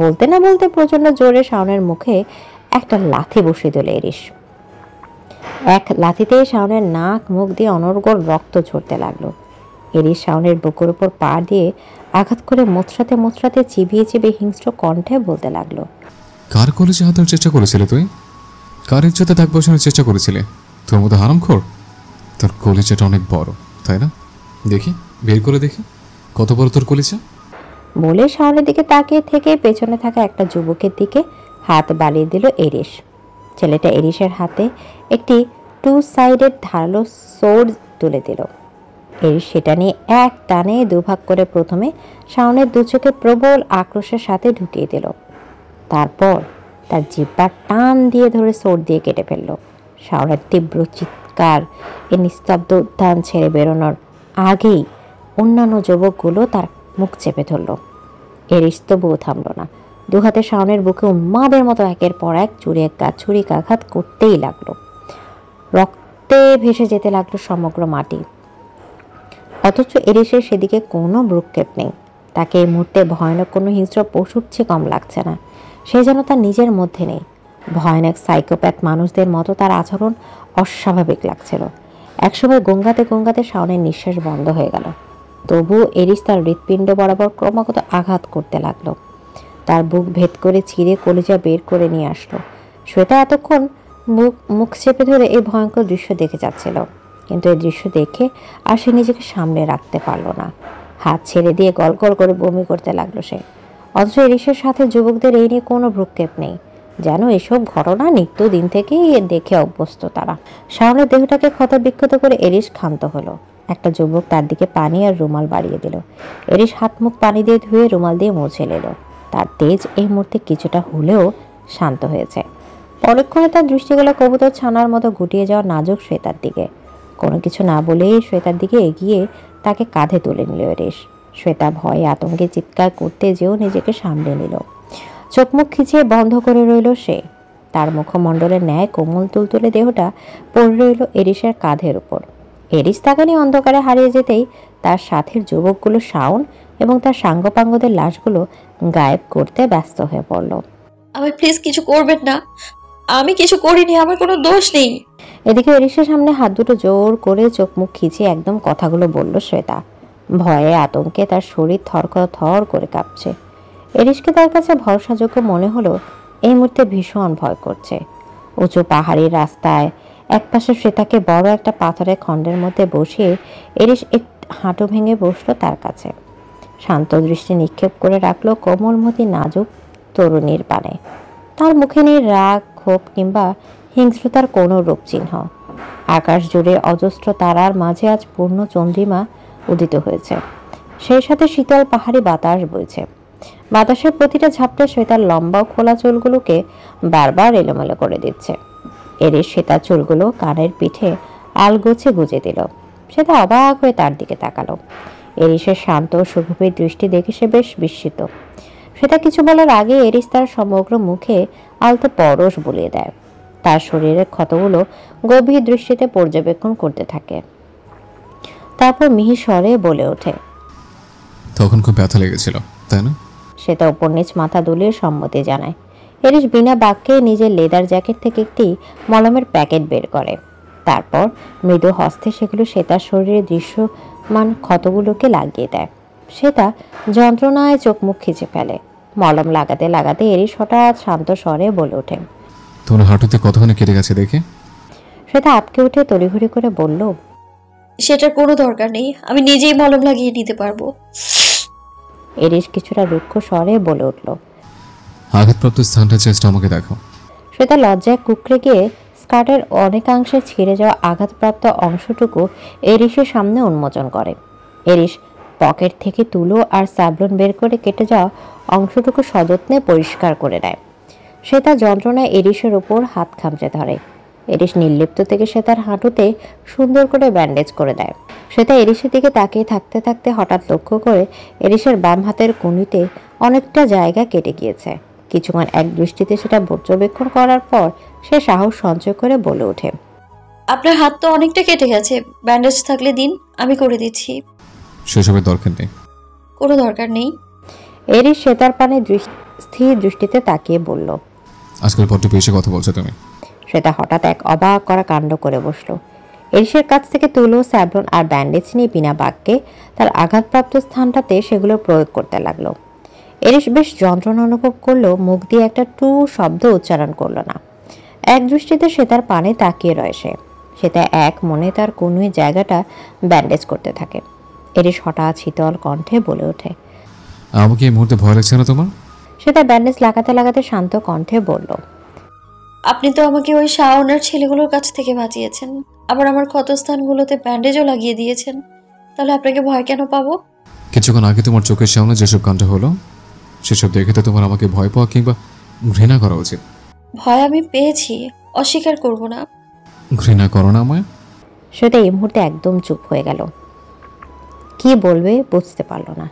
বলতে না বলতে প্রচন্ড জোরে শাওনের মুখে একটা লাথি বসিয়ে দিল এরিস। এক লাথিতে শাওনের নাক মুখ দিয়ে অনর্গল রক্ত ঝরতে লাগলো। এরিস শাওনের বুকের উপর পা দিয়ে আঘাত করে মোচড়াতে মোচড়াতে চিবিয়ে চিবিয়ে হিংস্র কণ্ঠে বলতে লাগলো, কার কলেজে হাতার চেষ্টা করেছিলে তুই? কার ইজ্জতে দাগ বসানোর চেষ্টা করেছিলে? তোর মতো হারামখোর। তোর কলেজাটা অনেক বড়, তাই না? দেখি, বের করে দেখি কত বড় তোর কলেজা। বলে শাওনের দিকে তাকিয়ে থেকে পেছনে থাকা একটা যুবকের দিকে হাত বাড়িয়ে দিল এরিস। ছেলেটা এরিসের হাতে একটি 2 সাইডেড ধারালো সোর্ড তুলে দিল। এরিস সেটা নিয়ে এক টানে দুভাগ করে প্রথমে শাওনের দু চোখে প্রবল আক্রোশের সাথে ঢুকিয়ে দিল। তারপর তার জিহ্বা টান দিয়ে ধরে সোর্ড দিয়ে কেটে ফেলল। শাওনের তীব্র চিৎকার এ নিস্তব্ধ উদ্যান ছেড়ে বেরোনোর আগেই অন্যান্য যুবকগুলো তার মুখ চেপে ধরল। এরিস তবুও থামল না। দু হাতে শাওনের বুকে উন্মাদের মতো একের পর এক ছুরিকাঘাত করতেই লাগলো। রক্তে ভেসে যেতে লাগলো সমগ্র মাটি। অথচ এরিসের সেদিকে কোনো ভ্রুক্ষেপ নেই। তাকে এই মুহূর্তে ভয়ানক কোনো হিংস্র পশুর চেয়ে কম লাগছে না। সে যেন তার নিজের মধ্যে নেই। ভয়ানক সাইকোপ্যাথ মানুষদের মতো তার আচরণ অস্বাভাবিক লাগছিল। একসময় গঙ্গাতে গঙ্গাতে শাওনের নিঃশ্বাস বন্ধ হয়ে গেল। তবুও এরিস তার হৃৎপিণ্ড বরাবর ক্রমাগত আঘাত করতে লাগলো। তার বুক ভেদ করে ছিঁড়ে কলিজা বের করে নিয়ে আসলো। শ্বেতা এতক্ষণ মুখ চেপে ধরে এই ভয়ঙ্কর দৃশ্য দেখে যাচ্ছিল, কিন্তু এই দৃশ্য দেখে আর সে নিজেকে সামনে রাখতে পারল না। হাত ছেড়ে দিয়ে গলগল করে বমি করতে লাগলো সে। অথচ এরিসের সাথে যুবকদের এই নিয়ে কোনো ভ্রুক্ষেপ নেই, যেন এসব ঘটনা নিত্যদিন থেকেই দেখে অভ্যস্ত তারা। শাওনের দেহটাকে ক্ষতবিক্ষত করে এরিস ক্ষান্ত হলো। একটা যুবক তার দিকে পানি আর রুমাল বাড়িয়ে দিল। এরিস হাত মুখ পানি দিয়ে ধুয়ে রুমাল দিয়ে মুছে নিল। তার তেজ এই মুহূর্তে কিছুটা হলেও শান্ত হয়েছে। পরক্ষণে তার দৃষ্টিগুলো কবুতর ছানার মতো গুটিয়ে যাওয়া নাজুক শ্বেতার দিকে। কোনো কিছু না বলেই শ্বেতার দিকে এগিয়ে তাকে কাঁধে তুলে নিল এরিস। শ্বেতা ভয়ে আতঙ্কে চিৎকার করতে যেও নিজেকে সামলে নিল। চোখ মুখ খিচিয়ে বন্ধ করে রইল সে। তার মুখমণ্ডলের ন্যায় কোমল তুলতুলে দেহটা পড়ে রইল এরিসের কাঁধের উপর। এরিস তাকে নিয়ে অন্ধকারে হারিয়ে যেতেই তার সাথের যুবকগুলো শাওন এবং তার সাঙ্গপাঙ্গদের লাশগুলো গায়েব করতে ব্যস্ত হয়ে পড়ল। আমি প্লিজ কিছু করবেন না, আমি কিছু করিনি, আমার কোনো দোষ নেই। এদিকে এরিসের সামনে হাত দুটো জোর করে চোখ মুখ খিচিয়ে একদম কথাগুলো বলল শ্বেতা। ভয়ে আতঙ্কে তার শরীর থর করে কাঁপছে। এরিসকে তার কাছে ভরসাযোগ্য মনে হলো এই মুহূর্তে ভীষণ ভয় করছে। উঁচু পাহাড়ি রাস্তায় একপাশে শ্বেতাকে বড় একটা পাথরের খণ্ডের মধ্যে বসিয়ে এরিস এক হাঁটু ভেঙে বসলো তার কাছে। শান্ত দৃষ্টি নিক্ষেপ করে রাখলো কোমলমতি নাজুক তরুণীর পানে। তার মুখে নেই রাগ, ক্ষোভ কিংবা হিংস্রতার কোনো রূপচিহ্ন। আকাশ জুড়ে অজস্র তারার মাঝে আজ পূর্ণ চন্দ্রিমা উদিত হয়েছে। সেই সাথে শীতল পাহাড়ি বাতাস বইছে। বাতাসের প্রতিটা ঝাপটা শ্বেতার লম্বা খোলা চুলগুলোকে বারবার এলোমেলো করে দিচ্ছে। এরিস শ্বেতার চুলগুলো কানের পিঠে আলগোছে গুজে দিল। শ্বেতা অবাক হয়ে তার দিকে তাকালো। এরিসের শান্ত সুগভীর দৃষ্টি দেখে সে বেশ বিস্মিত। শ্বেতা কিছু বলার আগে এরিস তার সমগ্র মুখে আলতো পরশ বুলিয়ে দেয়। তার শরীরের ক্ষতগুলো গভীর দৃষ্টিতে পর্যবেক্ষণ করতে থাকে। তারপর মিহি স্বরে বলে ওঠে, তখন খুব ব্যথা লেগেছিল, তাই না? শ্বেতা উপর নিচ মাথা দুলিয়ে সম্মতি জানায়। এরিস বিনা বাক্যে নিজের লেদার জ্যাকেট থেকে একটি মলমের প্যাকেট বের করে। তারপর মৃদু হস্তে সেগুলো শ্বেতার শরীরে দৃশ্যমান ক্ষতগুলোকে লাগিয়ে দেয়। শ্বেতা যন্ত্রণায় চোখ মুখ খিচে ফেলে। মলম লাগাতে লাগাতে এরিস হঠাৎ শান্ত স্বরে বলে ওঠে, তোমার হাঁটুতে কতখানি কেটে গেছে দেখে। শ্বেতা আটকে উঠে তড়িঘড়ি করে বলল, সেটার কোনো দরকার নেই, আমি নিজেই মলম লাগিয়ে নিতে পারবো। এরিস কিছুটা রুক্ষ স্বরে বলে উঠল, আঘাতপ্রাপ্ত স্থানটা চেষ্টা আমাকে দেখো। শ্বেতা লজ্জায় কুকড়ে গিয়ে স্কার্টের অনেকাংশে ছিঁড়ে যাওয়া আঘাতপ্রাপ্ত অংশটুকু এরিসের সামনে উন্মোচন করে। এরিস পকেট থেকে তুলো আর স্যাভলন বের করে কেটে যাওয়া অংশটুকু সযত্নে পরিষ্কার করে দেয়। সে তার যন্ত্রণায় এরিসের উপর হাত খামচে ধরে। এরিস নির্লিপ্ত থেকে সে তার হাঁটুতে সুন্দর করে ব্যান্ডেজ করে দেয়। শ্বেতা এরিসের দিকে তাকিয়ে থাকতে থাকতে হঠাৎ লক্ষ্য করে এরিসের বাম হাতের কনুইতে অনেকটা জায়গা কেটে গিয়েছে। কিছুক্ষণ এক দৃষ্টিতে সেটা পর্যবেক্ষণ করার পর সে সাহস সঞ্চয় করে বলে ওঠে, আপনার হাত তো অনেকটা কেটে গেছে, ব্যান্ডেজ থাকলে দিন, আমি করে দিচ্ছি। সেসবের দরকার নেই। কোনো দরকার নেই। এরিস শ্বেতার পানে স্থির দৃষ্টিতে তাকিয়ে বলল, আজকাল বড্ড বেশি কথা বলছো তুমি। শ্বেতা হঠাৎ এক অবাক করা কাণ্ড করে বসলো। এরিসের কাছ থেকে তুলো, স্যাভলন আর ব্যান্ডেজ নিয়ে বিনা বাক্যে তার আঘাতপ্রাপ্ত স্থানটাতে সেগুলো প্রয়োগ করতে লাগলো। এরিস বেশ যন্ত্রণা অনুভব করলো, মুখ দিয়ে একটা টু শব্দ উচ্চারণ করলো না। এক দৃষ্টিতে সে তার পানে তাকিয়ে রয়েছে। সেটা এক মনে তার কোনোই জায়গাটা ব্যান্ডেজ করতে থাকে। এরিস হঠাৎ শীতল কণ্ঠে বলে ওঠে, আমাকে এই মুহূর্তে ভয় লাগছে না তোমার? সে তার ব্যান্ডেজ লাগাতে লাগাতে শান্ত কণ্ঠে বলল, আপনি তো আমাকে ওই শাওনার ছেলেগুলোর কাছ থেকে বাঁচিয়েছেন, আবার আমার ক্ষতস্থানগুলোতে ব্যান্ডেজও লাগিয়ে দিয়েছেন, তাহলে আপনাকে ভয় কেন পাবো? কিছুক্ষণ আগে তোমার চোখের সামনে যেসব কাণ্ড হলো সেসব দেখে তো তোমার আমাকে ভয় পাওয়া কিংবা ঘৃণা করা উচিত। ভয় আমি পেয়েছি, অস্বীকার করব না। ঘৃণা করো না আমায়? সেটা এই মুহূর্তে একদম চুপ হয়ে গেল। কি বলবে বুঝতে পারল না।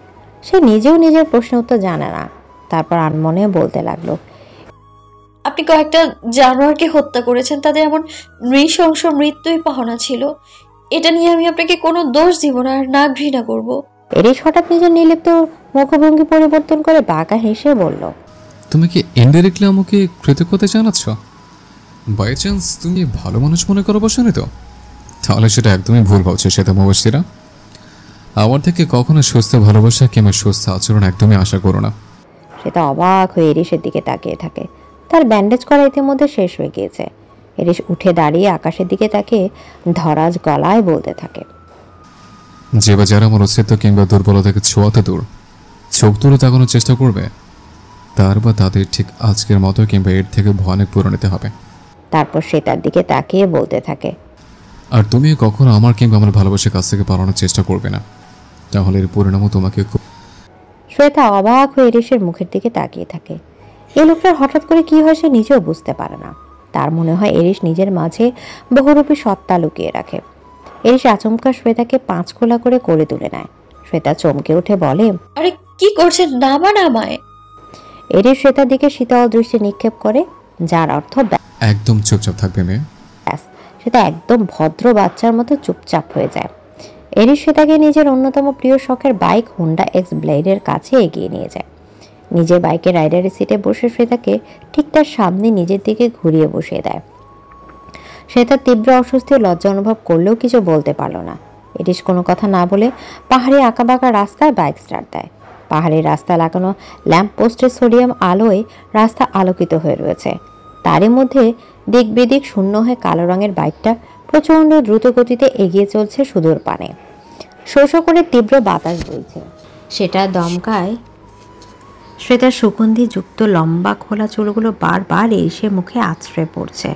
সে নিজেও নিজের প্রশ্ন উত্তর জানে না। তারপর আনমনে বলতে লাগলো, আপনি কয়েকটা জানোয়ারকে হত্যা করেছেন, তাদের এমন নৃশংস মৃত্যুই পাওনা ছিল। এটা নিয়ে আমি আপনাকে কোনো দোষ দিব না, আর না ঘৃণা করব। এরিস হঠাৎ নিজের নির্লিপ্ত মুখভঙ্গি পরিবর্তন করে বাঁকা হেসে বলল, তুমি কি ইনডাইরেক্টলি আমাকে কৃতজ্ঞতা জানাচ্ছ? বাই চান্স তুমি ভালো মানুষ মনে করো বসনি তো? তাহলে সেটা একদমই ভুল ভাবছে সেটা মুবাশশিরা। আমার থেকে কখনো সুস্থ ভালোবাসা কিংবা সুস্থ আচরণ একদমই আশা করো না। সেটা অবাক হয়ে এরিসের দিকে তাকিয়ে থাকে। তার ব্যান্ডেজ করা ইতিমধ্যে শেষ হয়ে গিয়েছে। এরিস উঠে দাঁড়িয়ে আকাশের দিকে তাকিয়ে ধরাজ গলায় বলতে থাকে, যে বা যারা আমার অস্তিত্ব কিংবা দুর্বলতাকে ছোঁয়াতে দূর চোখ তুলে তাকানোর চেষ্টা করবে, তার বা তাদের ঠিক আজকের মতো কিংবা এর থেকে ভয়ানক পরিণতি হবে। তারপর সে তার দিকে তাকিয়ে বলতে থাকে, আর তুমি কখনো আমার কিংবা আমার ভালোবাসার কাছ থেকে পালানোর চেষ্টা করবে না, তাহলে এর পরিণামও তোমাকে খুব। শ্বেতা অবাক হয়ে এরিসের মুখের দিকে তাকিয়ে থাকে। এই লোকটার হঠাৎ করে কি হয় সে নিজেও বুঝতে পারে না। তার মনে হয় এরিস নিজের মাঝে বহুরূপী সত্তা লুকিয়ে রাখে। এরিস আচমকা শ্বেতাকে পাঁচখোলা করে কোলে তুলে নেয়। শ্বেতা চমকে উঠে বলে, আরে কি করছেন, নামান আমায়। এরিস শ্বেতার দিকে শীতল দৃষ্টি নিক্ষেপ করে, যার অর্থ একদম চুপচাপ থাকবে মেয়ে। ব্যাস। সেটা একদম ভদ্র বাচ্চার মতো চুপচাপ হয়ে যায়। এরিস শ্বেতাকে নিজের অন্যতম প্রিয় শখের বাইক হোন্ডা এক্স ব্লেডের কাছে এগিয়ে নিয়ে যায়। নিজের বাইকের রাইডারের সিটে বসে শ্বেতাকে ঠিক তার সামনে নিজের দিকে ঘুরিয়ে বসিয়ে দেয়। শ্বেতা তীব্র অস্বস্তি ও লজ্জা অনুভব করলেও কিছু বলতে পারল না। এরিস কোনো কথা না বলে পাহাড়ি আঁকাবাঁকা রাস্তায় বাইক স্টার্ট দেয়। পাহাড়ি রাস্তা লাগানো ল্যাম্প পোস্টের সোডিয়াম আলোয় রাস্তা আলোকিত হয়ে রয়েছে। তারই মধ্যে দিক বিদিক শূন্য হয়ে কালো রঙের বাইকটা প্রচণ্ড দ্রুত গতিতে এগিয়ে চলছে সুদূর পানে। শো শো করে তীব্র বাতাস বইছে। সেটা দমকায় শ্বেতার সুগন্ধিযুক্ত লম্বা খোলা চুলগুলো বারবার এরিসের মুখে আছড়ে পড়ছে।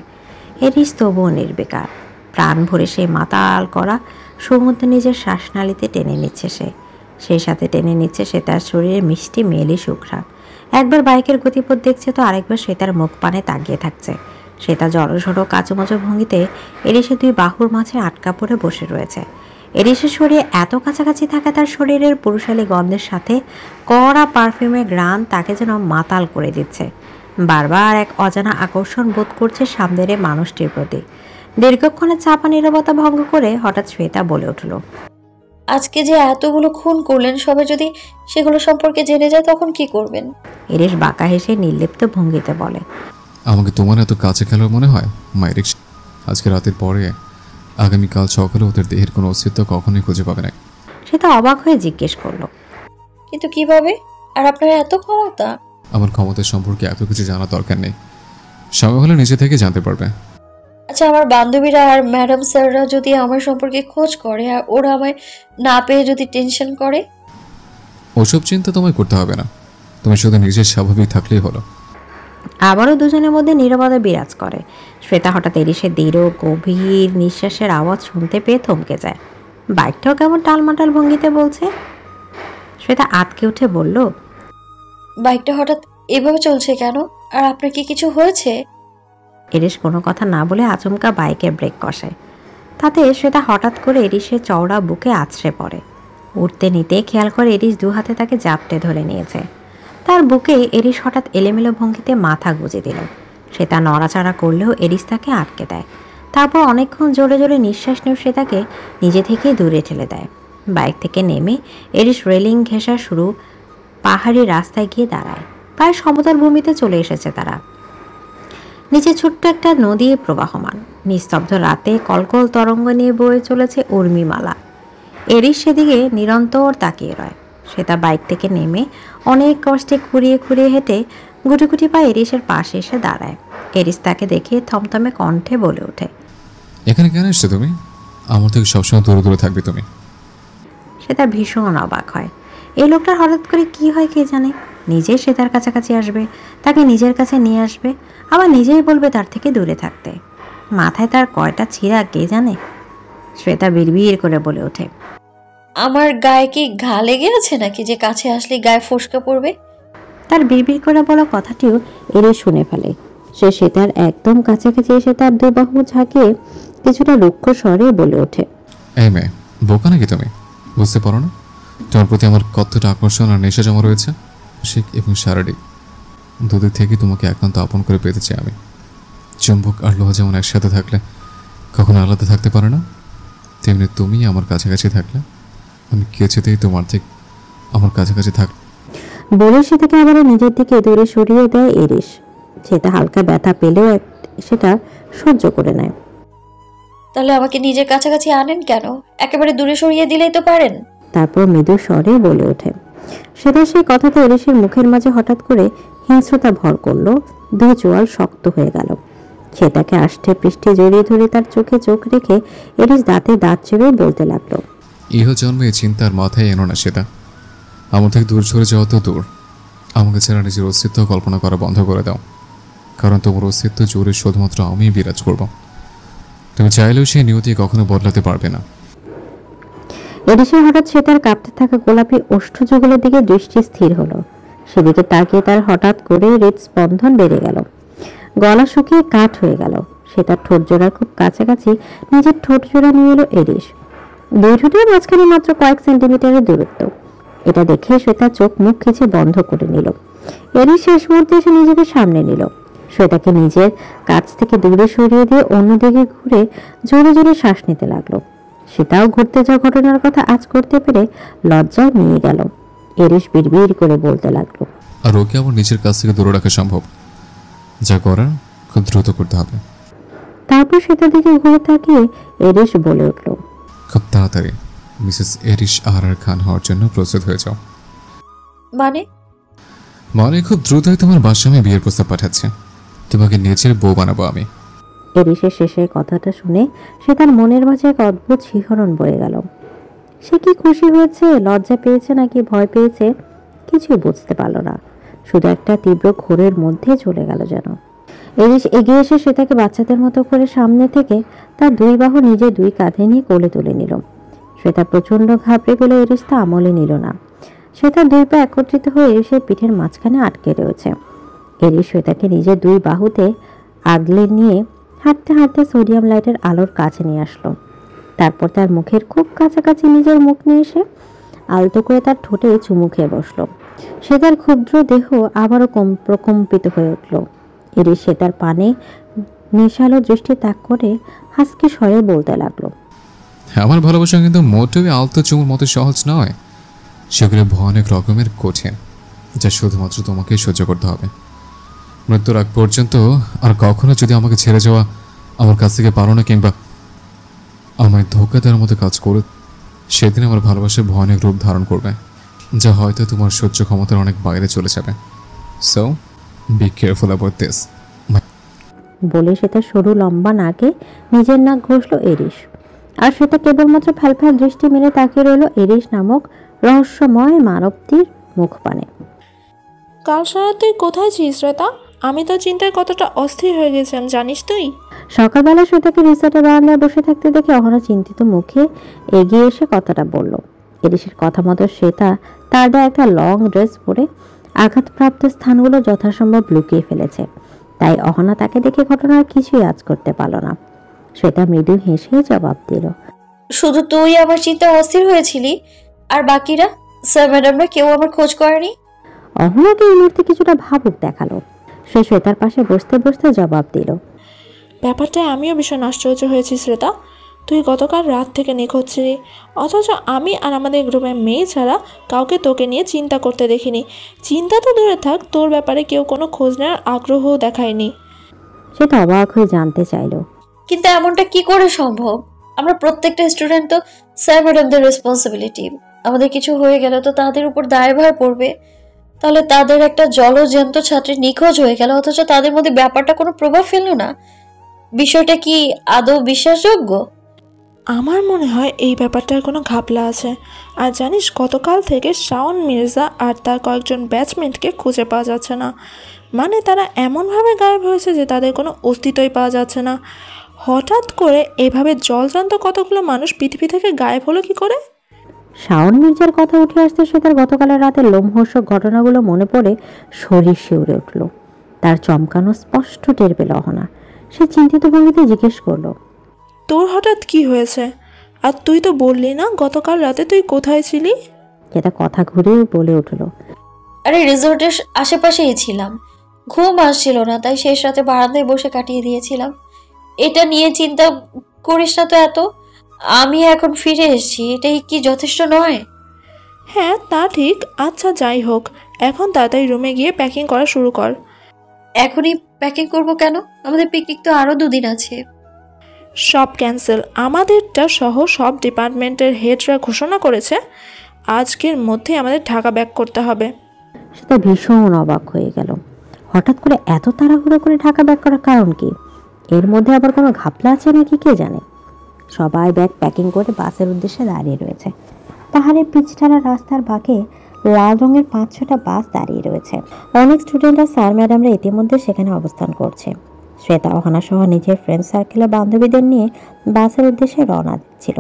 এরিস তবুও নির্বিকার। প্রাণ ভরে সে মাতাল করা সমুদ্র নিজের শ্বাসনালীতে টেনে নিচ্ছে। সেই সাথে টেনে নিচ্ছে সে তার শরীরে মিষ্টি মেলি সুঘ্রাণ। একবার বাইকের গতিপথ দেখছে তো আরেকবার সে তার মুখ পানে তাকিয়ে থাকছে। সে তার জড়সড় কাচুমাচু ভঙ্গিতে এরিসের দুই বাহুর মাঝে আটকা পড়ে বসে রয়েছে। এরিসের শরীরে এত কাছাকাছি থাকা তার শরীরের পুরুষালী গন্ধের সাথে কড়া পারফিউমের ঘ্রাণ তাকে যেন মাতাল করে দিচ্ছে। বারবার এক অজানা আকর্ষণ বোধ করছে সামনের মানুষটির প্রতি। দীর্ঘক্ষণের চাপা নীরবতা ভঙ্গ করে হঠাৎ শ্বেতা বলে উঠল, আজকে যে এতগুলো খুন করলেন, সবাই যদি সেগুলো সম্পর্কে জেনে যায় তখন কি করবেন? এরিস বাঁকা হেসে নির্লিপ্ত ভঙ্গিতে বলে, আমাকে তোমার এত কাছে খেলার মনে হয় মাইরিক? আজকে রাতের পরে আগামীকাল সকালে ওদের দেহের কোনো অস্তিত্ব কখনোই খুঁজে পাবে না। শ্বেতা অবাক হয়ে জিজ্ঞেস করলো, কিন্তু কিভাবে? আর আপনার এত ক্ষমতা? আমার ক্ষমতার সম্পর্কে এত কিছু জানার দরকার নেই, সময় হলে নিজে থেকে জানতে পারবে। আচ্ছা, আমার বান্ধবীরা আর ম্যাডাম স্যাররা যদি আমার সম্পর্কে খোঁজ করে আর ওরা আমায় না পেয়ে যদি টেনশন করে? ওসব চিন্তা তোমায় করতে হবে না, তুমি শুধু নিজের স্বাভাবিক থাকলেই হলো। আবারও দুজনের মধ্যে নীরবতা বিরাজ করে। শ্বেতা হঠাৎ এরিসের দৃঢ় গভীর নিঃশ্বাসের আওয়াজ শুনতে পেয়ে থমকে যায়। বাইকটাও কেমন টালমাটাল ভঙ্গিতে বলছে। শ্বেতা আতকে উঠে বলল, বাইকটা হঠাৎ এভাবে চলছে কেন? আর আপনার কি কিছু হয়েছে? এরিস কোনো কথা না বলে আচমকা বাইকের ব্রেক কষে। তাতে শ্বেতা হঠাৎ করে এরিসের চওড়া বুকে আছড়ে পড়ে। উঠতে নিতে খেয়াল করে এরিস দু হাতে তাকে জাপটে ধরে নিয়েছে। তার বুকে এরিস হঠাৎ এলোমেলো ভঙ্গিতে মাথা গুঁজে দিল। শ্বেতা নড়াচড়া করলেও এরিস তাকে আটকে দেয়। তারপর অনেকক্ষণ জোরে জোরে নিঃশ্বাস নিয়ে শ্বেতাকে নিজে থেকেই দূরে ঠেলে দেয়। বাইক থেকে নেমে এরিস রেলিং ঘেঁষা শুরু পাহাড়ি রাস্তায় গিয়ে দাঁড়ায়। প্রায় সমতল ভূমিতে চলে এসেছে তারা। নিচে ছোট্ট একটা নদী প্রবাহমান। নিস্তব্ধ রাতে কলকল তরঙ্গ নিয়ে বয়ে চলেছে উর্মিমালা। এরিস সেদিকে নিরন্তর তাকিয়ে রয়। সে তার বাইক থেকে নেমে অনেক কষ্টে খুঁড়িয়ে খুঁড়িয়ে হেঁটে গুটি গুটি পায়ে এরিসের পাশে এসে দাঁড়ায়। এরিস তাকে দেখে থমথমে কণ্ঠে বলে ওঠে, এখানে কেন এসছো তুমি? আমার থেকে সবসময় দূরে দূরে থাকবে তুমি। সে তার ভীষণ অবাক হয়। এই লোকটার হঠাৎ করে কি হয় কে জানে। নিজেই সে তার কাছাকাছি আসবে, তাকে নিজের কাছে নিয়ে আসবে, আবার নিজেই বলবে তার থেকে দূরে থাকতে। মাথায় তার কয়টা ছিঁড়া কে জানে। শ্বেতা বিড়বিড় করে বলে ওঠে, আমার গায়ে কি ঘা লেগে আছে নাকি যে কাছে আসলে গায়ে ফোসকা পড়বে? তার বিড়বিড় করে বলা কথাটিও এরিস শুনে ফেলে। সে শ্বেতার একদম কাছাকাছি এসে তার দুই বাহু ঝাঁকিয়ে কিছুটা রুক্ষ স্বরে বলে ওঠে, এই মেয়ে, বোকা নাকি তুমি? বুঝতে পারো না তোমার প্রতি আমার কতটা আকর্ষণ আর নেশা জমা রয়েছে? মানসিক এবং শারীরিক দুদিক থেকে তোমাকে একান্ত আপন করে পেতে চাই আমি। চুম্বক আর লোহা যেমন একসাথে থাকলে কখনো আলাদা থাকতে পারে না, তেমনি তুমি আমার কাছাকাছি থাকলে আমি কিছুতেই তোমার থেকে আমার কাছাকাছি থাক। বলে সে তাকে আবারও নিজের দিকে দূরে সরিয়ে দেয় এরিস। সেটা হালকা ব্যথা পেলেও সেটা সহ্য করে নেয়। তাহলে আমাকে নিজের কাছাকাছি আনেন কেন? একেবারে দূরে সরিয়ে দিলেই তো পারেন। তারপর মৃদু স্বরে বলে ওঠে। সেটা সেই কথাতে এরিসের মুখের মাঝে হঠাৎ করে হিংস্রতা ভর করলো। দুই চোয়াল শক্ত হয়ে গেল। সে তাকে আষ্টে পৃষ্ঠে জড়িয়ে ধরে তার চোখে চোখ রেখে এরিস দাঁতে দাঁত চেপে বলতে লাগলো, ইহ জন্মে চিন্তার মাথায় এনো না সেটা। আমার থেকে দূর সরে যাওয়া তো দূর, আমাকে ছাড়া নিজের অস্তিত্ব কল্পনা করা বন্ধ করে দাও। কারণ তোমার অস্তিত্ব জোরে শুধুমাত্র আমিই বিরাজ করব। তুমি চাইলেও সেই নিয়তি কখনো বদলাতে পারবে না। এরিসের হঠাৎ সে তার কাঁপতে থাকা গোলাপি ওষ্ঠযুগলের দিকে দৃষ্টি স্থির হলো। সেদিকে তাকিয়ে তার হঠাৎ করে হৃদস্পন্দন বেড়ে গেল। গলা শুকিয়ে কাঠ হয়ে গেল। সে তার ঠোঁট জোড়ার খুব কাছাকাছি নিজের ঠোঁট জোড়া নিয়ে এলো এরিস। দুই ঠোঁটের মাঝখানে মাত্র কয়েক সেন্টিমিটারের দূরত্ব। এটা দেখে শ্বেতা চোখ মুখ খিচে বন্ধ করে নিল। এরিস শেষ মুহূর্তে এসে নিজেকে সামনে নিল। শ্বেতাকে নিজের কাছ থেকে দূরে সরিয়ে দিয়ে অন্যদিকে ঘুরে জোরে জোরে শ্বাস নিতে লাগলো। সেটাও ঘটতে যাওয়া ঘটনার কথা আজ করতে পেরে লজ্জায় নিয়ে গেল। এরিস বিড়বিড় করে বলতে লাগলো, আর ওকে আমার নিজের কাছ থেকে দূরে রাখা সম্ভব, যা করার খুব দ্রুত করতে হবে। তারপর সেটার দিকে ঘুরে তাকিয়ে এরিস বলে উঠল, খুব তাড়াতাড়ি মিসেস এরিশ আর খান হওয়ার জন্য প্রস্তুত হয়ে যাও। মানে খুব দ্রুতই তোমার বাসায় বিয়ের প্রস্তাব পাঠাচ্ছে। তোমাকে নিজের বউ বানাবো আমি। এরিসের শেষের কথাটা শুনে সে তার মনের মাঝে এক অদ্ভুত শিহরণ বয়ে গেল। সে কি খুশি হয়েছে, লজ্জা পেয়েছে নাকি ভয় পেয়েছে কিছুই বুঝতে পারল না। শুধু একটা তীব্র ঘোরের মধ্যে চলে গেল যেন। এরিস এগিয়ে এসে সে তাকে বাচ্চাদের মতো করে সামনে থেকে তার দুই বাহু নিজে দুই কাঁধে নিয়ে কোলে তুলে নিল। শ্বেতা প্রচণ্ড ঘাবড়ে গেল। এরিস তা আমলে নিল না। শ্বেতা দুই পা একত্রিত হয়ে এরিসের পিঠের মাঝখানে আটকে রয়েছে। এরিস শ্বেতাকে নিজের দুই বাহুতে আগলে নিয়ে হাঁটতে হাঁটতে সোডিয়াম লাইটের আলোর কাছে নিয়ে আসলো। তারপর তার মুখের খুব কাছাকাছি নিজের মুখ নিয়ে এসে আলতো করে তার ঠোঁটে চুমু খেয়ে বসলো। সে তার ক্ষুদ্র দেহ আবারও প্রকম্পিত হয়ে উঠল। এরিস সে তার পানে নেশালো দৃষ্টি তাক করে হাসকে স্বরে বলতে লাগলো, আমার ভালোবাসা কিন্তু মোটেও আলতো চুমুর মতো সহজ নয়। সেগুলো অনেক রকমের কঠিন, যা শুধুমাত্র তোমাকে সহ্য করতে হবে মৃত্যুর আগ পর্যন্ত। আর কখনো যদি আমাকে ছেড়ে যাওয়া আমার কাছ থেকে পারো না, কিংবা আমায় ধোঁকা দেওয়ার মতো কাজ করে, সেদিন আমার ভালোবাসা ভয়ানক রূপ ধারণ করবে, যা হয়তো তোমার সহ্য ক্ষমতার অনেক বাইরে চলে যাবে। So be careful about this. বলে সেটা সরু লম্বা নাকে নিজের নাক ঘষল এরিস। আর সেটা কেবলমাত্র ফ্যালফ্যাল দৃষ্টি মেলে তাকিয়ে রইল এরিস নামক রহস্যময় মানবটির মুখপানে। কাল সারা তুই কোথায় ছিস শ্রেতা? আমি তো চিন্তায় কতটা অস্থির হয়ে গেছিলাম জানিস তুই। সকালবেলা শ্বেতাকে রিসোর্টের বারান্দায় বসে থাকতে দেখে অহনা চিন্তিত মুখে এগিয়ে এসে কথাটা বলল। এরিসের কথা মতো শ্বেতা তার গায়ে একটা লং ড্রেস পরে আঘাতপ্রাপ্ত স্থানগুলো যথাসম্ভব লুকিয়ে ফেলেছে। তাই অহনা তাকে দেখে ঘটনার কিছুই আঁচ করতে পারল না। শ্বেতা মৃদু হেসে জবাব দিল, শুধু তুই আমার চিন্তা অস্থির হয়েছিলি, আর বাকিরা স্যার ম্যাডামরা কেউ আমার খোঁজ করেনি? অহনাকে এই মুহূর্তে কিছুটা ভাবুক দেখালো। সে শ্বেতার পাশে বসতে বসতে জবাব দিল, ব্যাপারটায় আমিও ভীষণ আশ্চর্য হয়েছি শ্রেতা। তুই গতকাল রাত থেকে নিখোঁজ ছিলি, অথচ আমি আর আমাদের গ্রুপের মেয়ে ছাড়া কাউকে তোকে নিয়ে চিন্তা করতে দেখিনি। চিন্তা তো দূরে থাক, তোর ব্যাপারে কেউ কোনো খোঁজ নেওয়ার আগ্রহও দেখায়নি। সে তো অবাক হয়ে জানতে চাইলো, কিন্তু এমনটা কি করে সম্ভব? আমরা প্রত্যেকটা স্টুডেন্ট তো স্যার ম্যাডামদের রেসপন্সিবিলিটি। আমাদের কিছু হয়ে গেলে তো তাদের উপর দায়ভার পড়বে। তাহলে তাদের একটা জলজ্যান্ত ছাত্রী নিখোঁজ হয়ে গেল, অথচ তাদের মধ্যে ব্যাপারটা কোনো প্রভাব ফেললো না। বিষয়টা কি আদৌ বিশ্বাসযোগ্য? আমার মনে হয় এই ব্যাপারটার কোনো ঘাপলা আছে। আর জানিস, গতকাল থেকে শাওন মির্জা আর তার কয়েকজন ব্যাচমেটকে খুঁজে পাওয়া যাচ্ছে না। মানে তারা এমনভাবে গায়েব হয়েছে যে তাদের কোনো অস্তিত্বই পাওয়া যাচ্ছে না। হঠাৎ করে এভাবে জলজান্ত কতগুলো মানুষ পৃথিবী থেকে গায়েব হলো কি করে? শাওন মির্জার কথা উঠে আসতে সে তার গতকালের রাতে লোমহর্ষক ঘটনাগুলো মনে পড়ে শরীর শিউরে উঠল। তার চমকানো স্পষ্ট টের পেল অহনা। সে চিন্তিত ভঙ্গিতে জিজ্ঞেস করলো, তোর হঠাৎ কি হয়েছে? আর তুই তো বললি না গতকাল রাতে তুই কোথায় ছিলি? যেটা কথা ঘুরে বলে উঠল, আরে রিসোর্টের আশেপাশেই ছিলাম, ঘুম আসছিল না, তাই শেষ রাতে বারান্দায় বসে কাটিয়ে দিয়েছিলাম। এটা নিয়ে চিন্তা করিস না তো এত। আমি এখন ফিরে এসেছি, এটাই কি যথেষ্ট নয়? হ্যাঁ, তা ঠিক। আচ্ছা, যাই হোক, এখন তাড়াতাড়ি রুমে গিয়ে প্যাকিং করা শুরু কর। এখনই প্যাকিং করব কেন? আমাদের পিকনিক তো আরো 2 দিন আছে। সব ক্যান্সেল। আমাদেরটা সহ সব ডিপার্টমেন্টের হেডরা ঘোষণা করেছে আজকের মধ্যে আমাদের ঢাকা ব্যাক করতে হবে। সেটা ভীষণ অবাক হয়ে গেল। হঠাৎ করে এত তাড়াহুড়ো করে ঢাকা ব্যাক করার কারণ কি? এর মধ্যে আবার কোনো ঘাপলা আছে নাকি কে জানে। সবাই ব্যাগ প্যাকিং করে বাসের উদ্দেশ্যে দাঁড়িয়ে রয়েছে। পাহাড়ের পিচঢালা রাস্তার বাঁকে লাল রঙের 5-6টা বাস দাঁড়িয়ে রয়েছে। অনেক স্টুডেন্ট আর স্যার ম্যাডামরা ইতিমধ্যে সেখানে অবস্থান করছে। শ্বেতা অহনা সহ নিজের ফ্রেন্ড সার্কেলের বান্ধবীদের নিয়ে বাসের উদ্দেশ্যে রওনা দিচ্ছিল।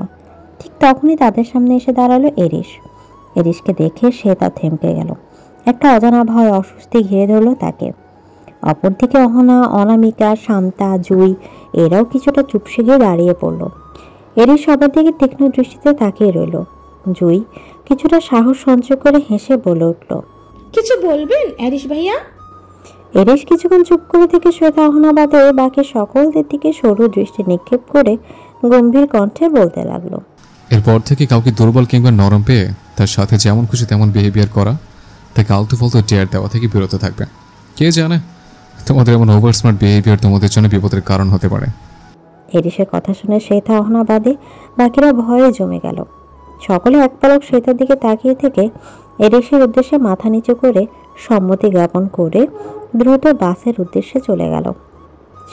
ঠিক তখনই তাদের সামনে এসে দাঁড়ালো এরিস। এরিসকে দেখে শ্বেতা থমকে গেল। একটা অজানা ভয়, অস্বস্তি ঘিরে ধরল তাকে। অপরদিকে অহনা, অনামিকা, শান্তা, জুই এরাও কিছুটা চুপসে গিয়ে দাঁড়িয়ে পড়ল। এরিস সবার দিকে তীক্ষ্ণ দৃষ্টিতে তাকিয়ে রইল। জুই কিছুটা সাহস সঞ্চয় করে হেসে বলে উঠল, কিছু বলবেন অ্যারিশ ভাইয়া? এরিস কিছুক্ষণ চুপ করে থেকে শ্বেতা অহনা বাদে বাকি সকলদের দিকে সরু দৃষ্টি নিক্ষেপ করে গম্ভীর কণ্ঠে বলতে লাগলো, এরপর থেকে কাউকে দুর্বল কিংবা নরম পেয়ে তার সাথে যেমন খুশি তেমন বিহেভিয়ার করা, তাকে আলতু ফালতু ডেয়ার দেওয়া থেকে বিরত থাকবে। কে জানে তোমাদের এমন ওভার স্মার্ট বিহেভিয়ার তোমাদের জন্য বিপদের কারণ হতে পারে। এরিসের কথা শুনে শ্বেতা অহনা বাদে বাকিরা ভয়ে জমে গেল। সকলে এক পলক শ্বেতার দিকে তাকিয়ে থেকে এরিসের উদ্দেশ্যে মাথা নিচু করে সম্মতি জ্ঞাপন করে দ্রুত বাসের উদ্দেশ্যে চলে গেল।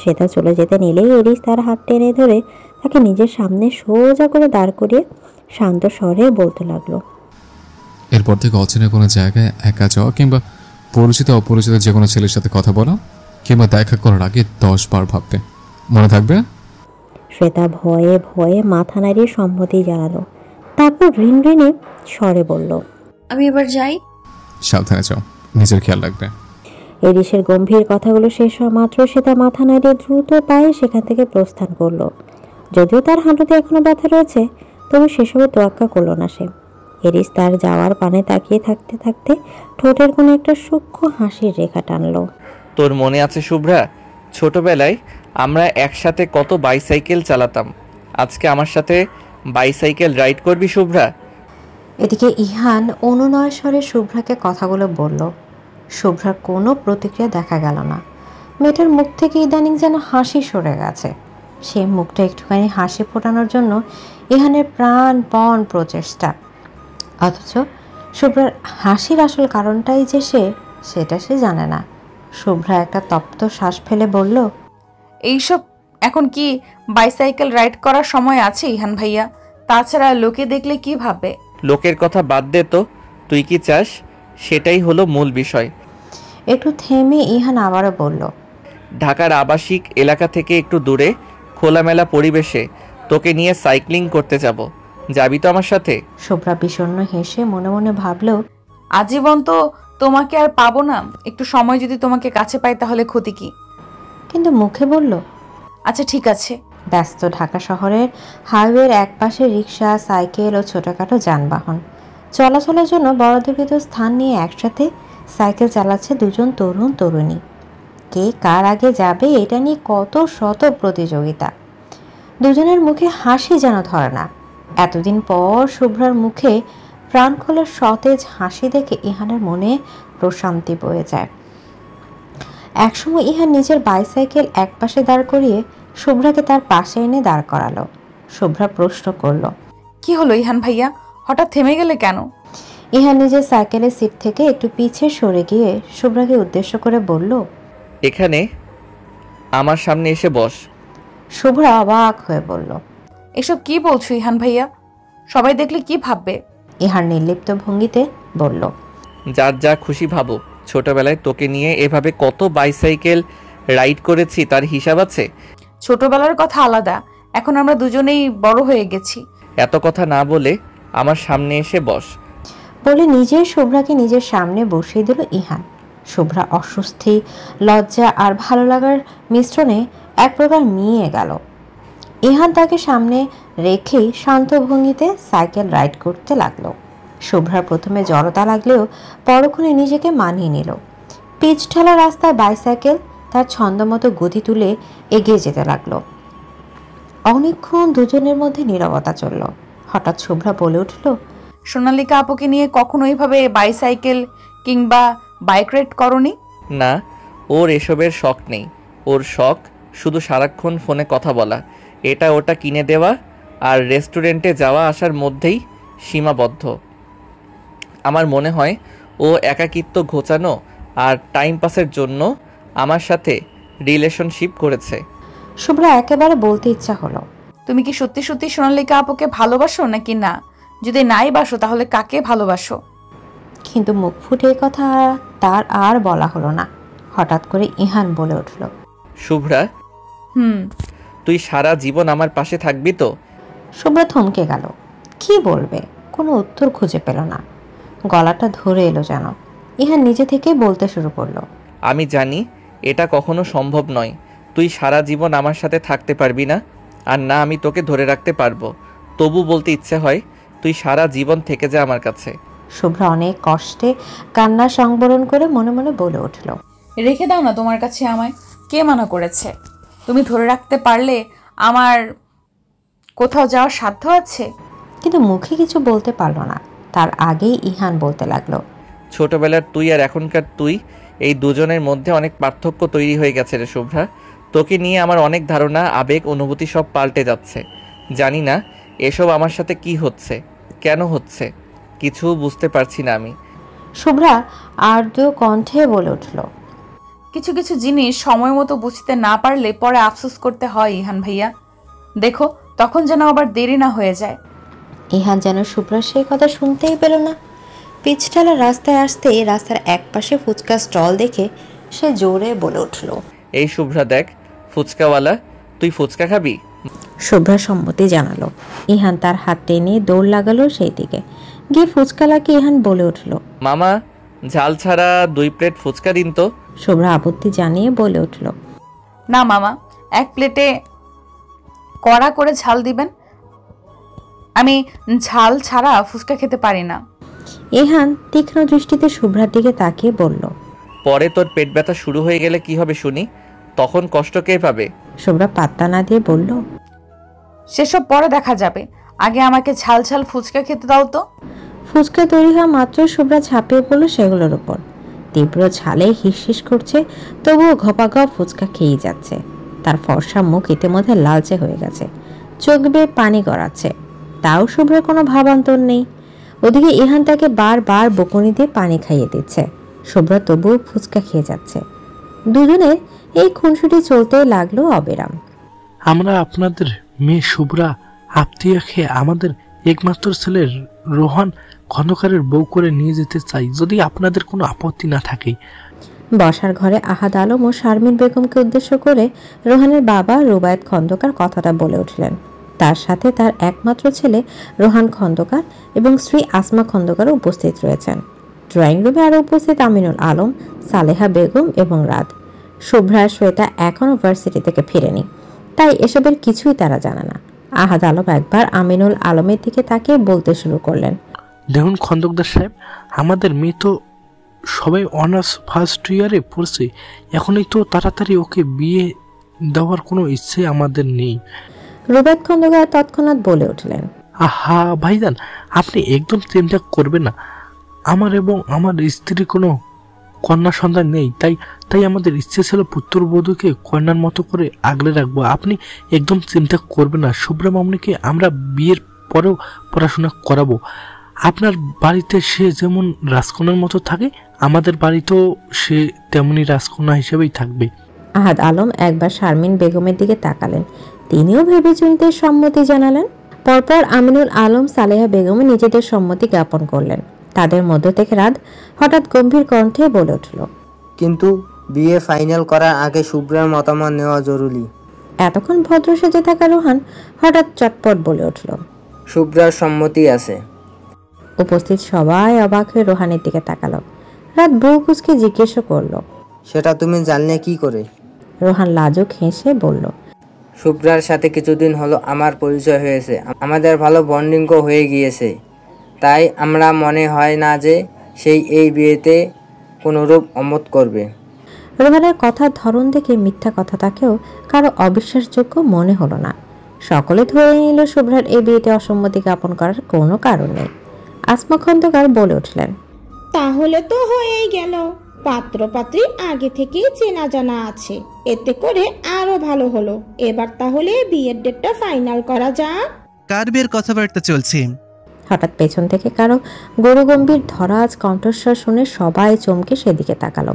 শ্বেতা চলে যেতে নিলেই এরিস তার হাত টেনে ধরে তাকে নিজের সামনে সোজা করে দাঁড় করিয়ে শান্ত স্বরে বলতে লাগলো, এরপর থেকে অচেনা কোনো জায়গায় একা যাওয়া কিংবা পরিচিত অপরিচিত যে কোনো ছেলের সাথে কথা বলা কিংবা দেখা করার আগে 10 বার ভাববে, মনে থাকবে? শ্বেতা ভয়ে ভয়ে মাথা নাড়িয়ে সম্মতি জানালো। তারপর ঋণঋণে স্বরে বলল, আমি এবার যাই। সাবধানে যাও, নিজের খেয়াল রাখবে। এরিসের গম্ভীর কথাগুলো শেষ হওয়া মাত্র শ্বেতা মাথা নাড়িয়ে দ্রুত পায়ে সেখান থেকে প্রস্থান করলো। যদিও তার হাঁটুতে এখনো ব্যথা রয়েছে, তবে সেসবে তোয়াক্কা করলো না সে। এরিস তার যাওয়ার পানে তাকিয়ে থাকতে থাকতে ঠোঁটের কোনো একটা সূক্ষ্ম হাসির রেখা টানলো। তোর মনে আছে শুভ্রা, ছোটবেলায় আমরা একসাথে কত বাইসাইকেল চালাতাম। আজকে আমার সাথে বাইসাইকেল রাইড করবি শুভ্রা? এদিকে ইহান অনুনয় স্বরে শুভ্রাকে কথাগুলো বলল। শুভ্রার কোনো প্রতিক্রিয়া দেখা গেল না। মেয়েটার মুখ থেকে ইদানিং যেন হাসি সরে গেছে। সে মুখটা একটুখানি হাসি ফোটানোর জন্য ইহানের প্রাণপণ প্রচেষ্টা। অথচ শুভ্রার হাসির আসল কারণটাই যে সেটা সে জানে না। শুভ্রা একটা তপ্ত শ্বাস ফেলে বলল, এইসব এখন কি বাইসাইকেল রাইড করার সময় আছে ইহান ভাইয়া? তাছাড়া লোকে দেখলে কি ভাববে? লোকের কথা বাদ দে তো, তুই কি চাস সেটাই হলো মূল বিষয়। একটু থেমে ইহান আবারও বলল, ঢাকার আবাসিক এলাকা থেকে একটু দূরে খোলামেলা পরিবেশে তোকে নিয়ে সাইক্লিং করতে যাব, যাবি তো আমার সাথে? শুভ্রা বিষণ্ণ হেসে মনে মনে ভাবল, আজীবন তো তোমাকে আর পাবো না, একটু সময় যদি তোমাকে কাছে পাই তাহলে ক্ষতি কি? কিন্তু মুখে বলল, আচ্ছা ঠিক আছে। ব্যস্ত ঢাকা শহরের হাইওয়ের একপাশে রিক্সা, সাইকেল ও ছোটখাটো যানবাহন চলাচলের জন্য বরাদ্দকৃত স্থান নিয়ে একসাথে সাইকেল চালাচ্ছে দুজন তরুণ তরুণী। কে কার আগে যাবে এটা নিয়ে কত শত প্রতিযোগিতা। দুজনের মুখে হাসি যেন ধরে না। এতদিন পর শুভ্রার মুখে প্রাণ খোলা সতেজ হাসি দেখে ইহানের মনে প্রশান্তি বয়ে যায়। একসময় ইহান নিজের বাইসাইকেল একপাশে দাঁড় করিয়ে শুভ্রাকে তার পাশে এনে দাঁড় করালো। শুভ্রা প্রশ্ন করলো, কি হলো ইহান ভাইয়া, হঠাৎ থেমে গেলে কেন? ইহান নিজের সাইকেলের সিট থেকে একটু পিছে সরে গিয়ে শুভ্রাকে উদ্দেশ্য করে বলল, এখানে আমার সামনে এসে বস। শুভ্রা অবাক হয়ে বলল, এসব কি বলছো ইহান ভাইয়া? সবাই দেখলে কি ভাববে? ইহান নির্লিপ্ত ভঙ্গিতে বলল, যার যা খুশি ভাবো। ছোটবেলায় তোকে নিয়ে এভাবে কত বাইসাইকেল রাইড করেছি তার হিসাব আছে? ছোটবেলার কথা আলাদা, এখন আমরা দুজনেই বড় হয়ে গেছি। এত কথা না বলে আমার সামনে এসে বস। বলে নিজেই শুভ্রাকে নিজের সামনে বসিয়ে দিল ইহান। শুভ্রা অস্বস্তি, লজ্জা আর ভালো লাগার মিশ্রণে এক প্রকার মিয়ে গেল। ইহান তাকে সামনে রেখেই শান্ত ভঙ্গিতে সাইকেল রাইড করতে লাগলো। শুভ্রার প্রথমে জড়তা লাগলেও পরক্ষণে নিজেকে মানিয়ে নিল। পিচ ঢালা রাস্তায় বাইসাইকেল তার ছন্দমতো গতি তুলে এগিয়ে যেতে লাগলো। অনেকক্ষণ দুজনের মধ্যে নীরবতা চলল। হঠাৎ শুভ্রা বলে উঠল, সোনালিকা আপুকে নিয়ে কখনো এইভাবে বাইসাইকেল কিংবা বাইক রাইড করনি? না, ওর এসবের শখ নেই। ওর শখ শুধু সারাক্ষণ ফোনে কথা বলা, এটা ওটা কিনে দেওয়া আর রেস্টুরেন্টে যাওয়া আসার মধ্যেই সীমাবদ্ধ। আমার মনে হয় ও একাকিত্ব ঘোচানো আর টাইম পাসের জন্য আমার সাথে রিলেশনশিপ করেছে। শুভ্রা একেবারে বলতে ইচ্ছা হলো, তুমি কি সত্যি সত্যি সোনালিকা আপুকে ভালোবাসো নাকি না? যদি নাই বাসো তাহলে কাকে ভালোবাসো? কিন্তু মুখ ফুটে কথা তার আর বলা হলো না। হঠাৎ করে ইহান বলে উঠল, শুভ্রা, তুই সারা জীবন আমার পাশে থাকবি তো? শুভ্রা থমকে গেল। কি বলবে, কোনো উত্তর খুঁজে পেল না। গলাটা ধরে এলো যেন। ইহান নিজে থেকে বলতে শুরু করলো, আমি জানি এটা কখনো সম্ভব নয়। তুই সারা জীবন আমার সাথে থাকতে পারবি না, আর না আমি তোকে ধরে রাখতে পারবো। তবু বলতে ইচ্ছে হয়, তুই সারা জীবন থেকে যা আমার কাছে। শুভ্রা অনেক কষ্টে কান্না সংবরণ করে মনে মনে বলে উঠল, রেখে দাও না তোমার কাছে আমায়। কে মানা করেছে? তুমি ধরে রাখতে পারলে আমার কোথাও যাওয়ার সাধ্য আছে? কিন্তু মুখে কিছু বলতে পারল না। তার আগেই ইহান বলতে লাগলো, ছোটবেলার তুই আর এখনকার তুই, এই দুজনের মধ্যে অনেক পার্থক্য তৈরি হয়ে গেছে রে শুভ্রা। তোকে নিয়ে আমার অনেক ধারণা, আবেগ, অনুভূতি সব পাল্টে যাচ্ছে। জানি না এসব আমার সাথে কি হচ্ছে, কেন হচ্ছে, কিছু বুঝতে পারছি না আমি। শুভ্রা আর্দ্র কণ্ঠে বলে উঠল, কিছু কিছু জিনিস সময় মতো বুঝতে না পারলে পরে আফসোস করতে হয় ইহান ভাইয়া। দেখো তখন যেন আবার দেরি না হয়ে যায়। ইহান যেন শুভ্রার সেই কথা শুনতেই পেল না। পিচঢালা রাস্তায় আসতেই রাস্তার একপাশে ফুচকা স্টল দেখে সে জোরে বলে উঠল, এই শুভ্রা দেখ, ফুচকাওয়ালা, তুই ফুচকা খাবি? শুভ্রা সম্মতি জানালো। ইহান তার হাত টেনে দৌড় লাগালো সেই দিকে। গিয়ে ফুচকালাকে ইহান বলে উঠল, মামা, ঝাল ছাড়া 2 প্লেট ফুচকা দিন তো। শুভ্রা আপত্তি জানিয়ে বলে উঠল, না মামা, 1 প্লেটে কড়া করে ঝাল দিবেন। আমি ঝাল ছাড়া ফুচকা খেতে পারি না। ইহান তীক্ষ্ণ দৃষ্টিতে শুভ্রার দিকে তাকিয়ে বলল, পরে তোর পেট ব্যথা শুরু হয়ে গেলে কি হবে শুনি? তখন কষ্ট কে পাবে? শুভ্রা পাত্তা না দিয়ে বলল, সেসব পরে দেখা যাবে, আগে আমাকে ঝাল ঝাল ফুচকা খেতে দাও তো। ফুচকা তৈরি হওয়া মাত্র শুভ্রা ঝাঁপিয়ে পড়ল সেগুলোর উপর। তীব্র ঝালে হিসহিস করছে, তবুও ঘপাঘপ ফুচকা খেয়েই যাচ্ছে। তার ফর্সা মুখ ইতিমধ্যে লালচে হয়ে গেছে, চোখ বেয়ে পানি গড়াচ্ছে। তাও শুভ্রার কোনো ভাবান্তর নেই। ওদিকে ইহান তাকে বারবার বকুনি দিয়ে পানি খাইয়ে দিচ্ছে। শুভ্রা তবুও ফুচকা খেয়ে যাচ্ছে। দুজনের এই খুনসুটি চলতে লাগলো অবিরাম। আমরা আপনাদের মেয়ে শুভ্রা আত্মীয় খেয়ে আমাদের একমাত্র ছেলে রোহান খন্দকারের বউ করে নিয়ে যেতে চাই, যদি আপনাদের কোনো আপত্তি না থাকে। বসার ঘরে আহাদ আলম ও শারমিন বেগমকে উদ্দেশ্য করে রোহানের বাবা রুবায়েত খন্দকার কথাটা বলে উঠলেন। তার সাথে তার একমাত্র ছেলে রোহান খন্দকার এবং স্ত্রী আসমা খন্দকারও উপস্থিত রয়েছেন। ড্রয়িং রুমে আরও উপস্থিত আমিনুল আলম, সালেহা বেগম এবং রাত। শুভ্রা শ্বেতা এখনও ভার্সিটি থেকে ফিরেনি, তাই এসবের কিছুই তারা জানে না। আহাদ আলম একবার আমিনুল আলমের দিকে তাকিয়ে বলতে শুরু করলেন, দেখুন খন্দকদার সাহেব, আমাদের মেয়ে তো সবাই অনার্স ফার্স্ট ইয়ারে পড়ছে, এখনই তো তাড়াতাড়ি ওকে বিয়ে দেওয়ার কোনো ইচ্ছে আমাদের নেই। রুবেদ খন্দকার তৎক্ষণাৎ বলে উঠলেন, আহা ভাইজান, আপনি একদম চিন্তা করবেন না। আমার এবং আমার স্ত্রীর কোনো কন্যা সন্তান নেই, তাই তাই আমাদের ইচ্ছে ছিল পুত্রবধূকে কন্যার মতো করে আগলে রাখবো। আপনি একদম চিন্তা করবেন না। শুভ্রা মামনিকে আমরা বিয়ের পরেও পড়াশোনা করাবো। আপনার বাড়িতে সে যেমন রাজকন্যার মতো থাকে, আমাদের বাড়িতেও সে তেমনি রাজকন্যা হিসেবেই থাকবে। আহাদ আলম একবার শারমিন বেগমের দিকে তাকালেন। তিনিও ভেবেচিন্তে সম্মতি জানালেন। পরপর আমিনুল আলম, সালেহা বেগম নিজেদের সম্মতি জ্ঞাপন করলেন। তাদের মধ্য থেকে রাত হঠাৎ গম্ভীর কণ্ঠে বলে উঠল, কিন্তু বিয়ে ফাইনাল করার আগে শুভ্রার মতামত নেওয়া জরুরি। এতক্ষণ ভদ্র সেজে থাকা রোহান হঠাৎ চটপট বলে উঠল, শুভ্রার সম্মতি আছে। উপস্থিত সবাই অবাক হয়ে রোহানের দিকে তাকালো। রাত বউ কুচকে জিজ্ঞেস করলো, সেটা তুমি জানলে কি করে? রোহান লাজুক হেসে বলল, শুভ্রার সাথে কিছুদিন হলো আমার পরিচয় হয়েছে, আমাদের ভালো বন্ডিংও হয়ে গিয়েছে। তাই আমরা মনে হয় না যে সেই এই বিয়েতে কোনোরূপ অমত করবে। রোহানের কথার ধরন দেখে মিথ্যা কথাটাকেও কারো অবিশ্বাসযোগ্য মনে হলো না। সকলে ধরে নিল শুভ্রার এই বিয়েতে অসম্মতি জ্ঞাপন করার কোনো কারণ নেই। আসমা খন্দকার বলে উঠলেন, তাহলে তো হয়েই গেল। পাত্র পাত্রী আগে থেকেই চেনা জানা আছে, এতে করে আরো ভালো হলো। এবার তাহলে বিয়ের ডেটটা ফাইনাল করা যাক। কার বিয়ের কথাবার্তা চলছে? হঠাৎ পেছন থেকে কারো গরুগম্ভীর ধরাজ কণ্ঠস্বর শুনে সবাই চমকে সেদিকে তাকালো।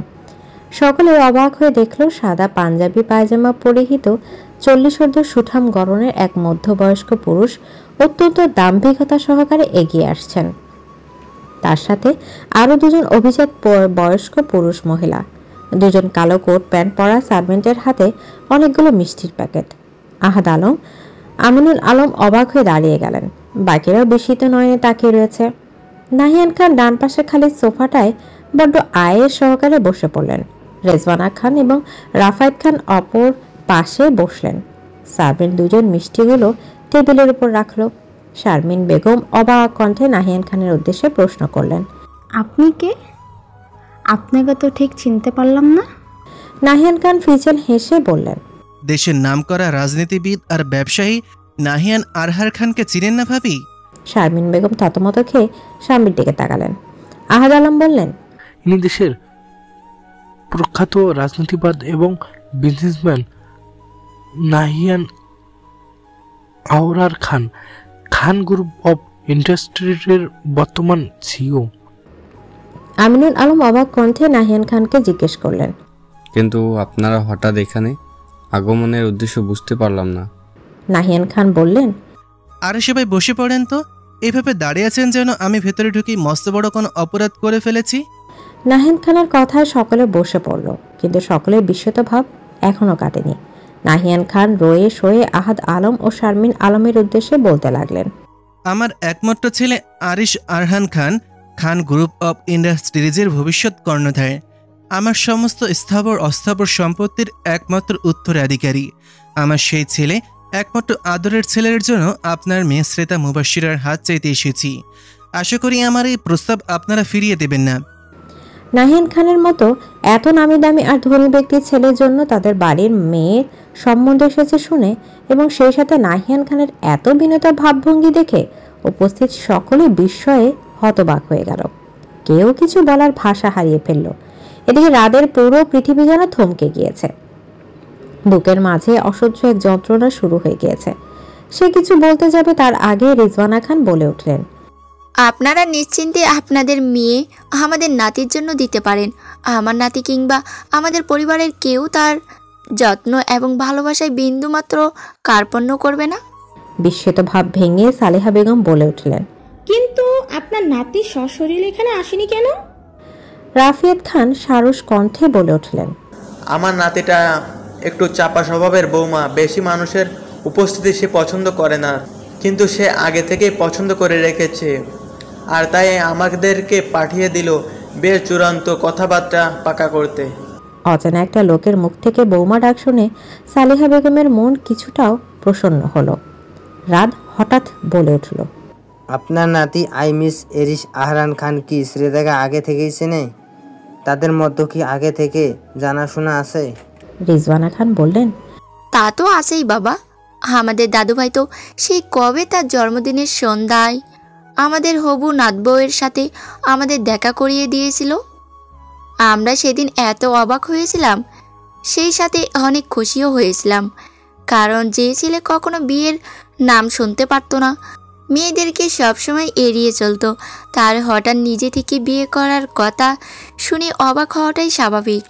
সকলে অবাক হয়ে দেখল সাদা পাঞ্জাবি পায়জামা পরিহিত 40 সুঠাম গড়নের এক মধ্যবয়স্ক পুরুষ অত্যন্ত দাম্ভিকতা সহকারে এগিয়ে আসছেন। তার সাথে আরো দুজন অভিজাত বয়স্ক পুরুষ মহিলা। দুজন কালো কোট প্যান্ট পরা সার্ভেন্টের হাতে অনেকগুলো মিষ্টির প্যাকেট। আহাদ আলম, আমিনুল আলম অবাক হয়ে দাঁড়িয়ে গেলেন। বাকিরাও বিস্মিত নয়নে তাকিয়ে রয়েছে। নাহিয়ান খান ডান পাশে খালি সোফাটায় বড্ড আয়ের সহকারে বসে পড়লেন। রেজওয়ানা খান এবং রাফায়েত খান অপর পাশে বসলেন। সার্ভেন্ট দুজন মিষ্টিগুলো টেবিলের উপর রাখলো। শারমিন বেগম অবাক কণ্ঠে নাহিয়ান খানের উদ্দেশ্যে প্রশ্ন করলেন, আপনি কে? আপনাকে তো ঠিক চিনতে পারলাম না। নাহিয়ান খান ফিচেল হেসে বললেন, দেশের নামকরা রাজনীতিবিদ আর ব্যবসায়ী নাহিয়ান আরহার খানকে চিনেন না ভাবি? শারমিন বেগম থতমত খেয়ে স্বামীর দিকে তাকালেন। আহাদ আলম বললেন, ইনি দেশের প্রখ্যাত রাজনীতিবাদ এবং বিজনেসম্যান নাহিয়ান আওরার খান, খান গ্রুপ অফ ইন্ডাস্ট্রিজের বর্তমান সিইও। আমিনুল আলম অবাক কণ্ঠে নাহিয়ান খানকে জিজ্ঞেস করলেন, কিন্তু আপনারা হঠাৎ এখানে আগমনের উদ্দেশ্য বুঝতে পারলাম না। নাহিয়ান খান বললেন, আরে সবাই বসে পড়েন তো। এইভাবে দাঁড়িয়ে আছেন যেন আমি ভেতরে ঢুকি মস্ত বড় কোনো অপরাধ করে ফেলেছি। নাহিয়ান খানের কথায় সকলে বসে পড়ল, কিন্তু সকলের বিস্মিত ভাব এখনো কাটেনি। নাহিয়ান খান রয়ে শোয়ে আহাদ আলম ও শারমিন আলমের উদ্দেশ্যে বলতে লাগলেন, আমার একমাত্র ছেলে আরিশ আরহান খান, খান গ্রুপ অফ ইন্ডাস্ট্রিজের ভবিষ্যৎ কর্ণধার। আমার সমস্ত স্থাবর অস্থাবর সম্পত্তির একমাত্র উত্তরাধিকারী। আমার সেই ছেলে, একমাত্র আদরের ছেলের জন্য আপনার মেয়ে শ্রেতা মুবাশিরার হাত চাইতে এসেছি। আশা করি আমার এই প্রস্তাব আপনারা ফিরিয়ে দেবেন না। নাহিয়ান খানের মতো এত নামি দামি আর ধনী ব্যক্তির ছেলের জন্য তাদের বাড়ির মেয়ের সম্বন্ধ এসেছে শুনে এবং সেই সাথে নাহিয়ান খানের এত বিনত ভাবভঙ্গি দেখে উপস্থিত সকলে বিস্ময়ে হতবাক হয়ে গেল। কেউ কিছু বলার ভাষা হারিয়ে ফেলল। এদিকে রাদের পুরো পৃথিবী যেন থমকে গিয়েছে। বুকের মাঝে অসহ্য এক যন্ত্রণা শুরু হয়ে গিয়েছে। সে কিছু বলতে যাবে তার আগে রিজওয়ানা খান বলে উঠলেন, আপনারা নিশ্চিন্তে আপনাদের মেয়ে আমাদের নাতির জন্য দিতে পারেন। আমার নাতি কিংবা আমাদের পরিবারের কেউ তার যত্ন এবং ভালোবাসায় বিন্দুমাত্র কার্পণ্য করবে না। বিস্মিত ভাব ভেঙে সালেহা বেগম বলে উঠলেন, কিন্তু আপনার নাতি সশরীরে এখানে আসেনি কেন? রাফিয়াত খান সারস কণ্ঠে বলে উঠলেন, আমার নাতিটা একটু চাপা স্বভাবের বৌমা, বেশি মানুষের উপস্থিতি সে পছন্দ করে না, কিন্তু সে আগে থেকেই পছন্দ করে রেখেছে, আর তাই আমাদেরকে পাঠিয়ে দিল বেশ চূড়ান্ত কথাবার্তা পাকা করতে। অজানা একটা লোকের মুখ থেকে বৌমা ডাক শুনে সালেহা বেগমের মন কিছুটাও প্রসন্ন হলো। রাত হঠাৎ বলে উঠল, আপনার নাতি আই মিস এরিশ আহরান খান কি শ্রেতাকে আগে থেকেই চেনে? তাদের মধ্যে কি আগে থেকে জানাশোনা আছে? রিজওয়ানা খান বললেন, তা তো আছেই বাবা। আমাদের দাদুভাই তো সেই কবে তার জন্মদিনের সন্ধ্যায় আমাদের হবু নাতবউয়ের সাথে আমাদের দেখা করিয়ে দিয়েছিল। আমরা সেদিন এত অবাক হয়েছিলাম, সেই সাথে অনেক খুশিও হয়েছিলাম, কারণ যে ছেলে কখনো বিয়ের নাম শুনতে পারতো না, মেয়েদেরকে সবসময় এড়িয়ে চলতো, তার হঠাৎ নিজে থেকে বিয়ে করার কথা শুনে অবাক হওয়াটাই স্বাভাবিক।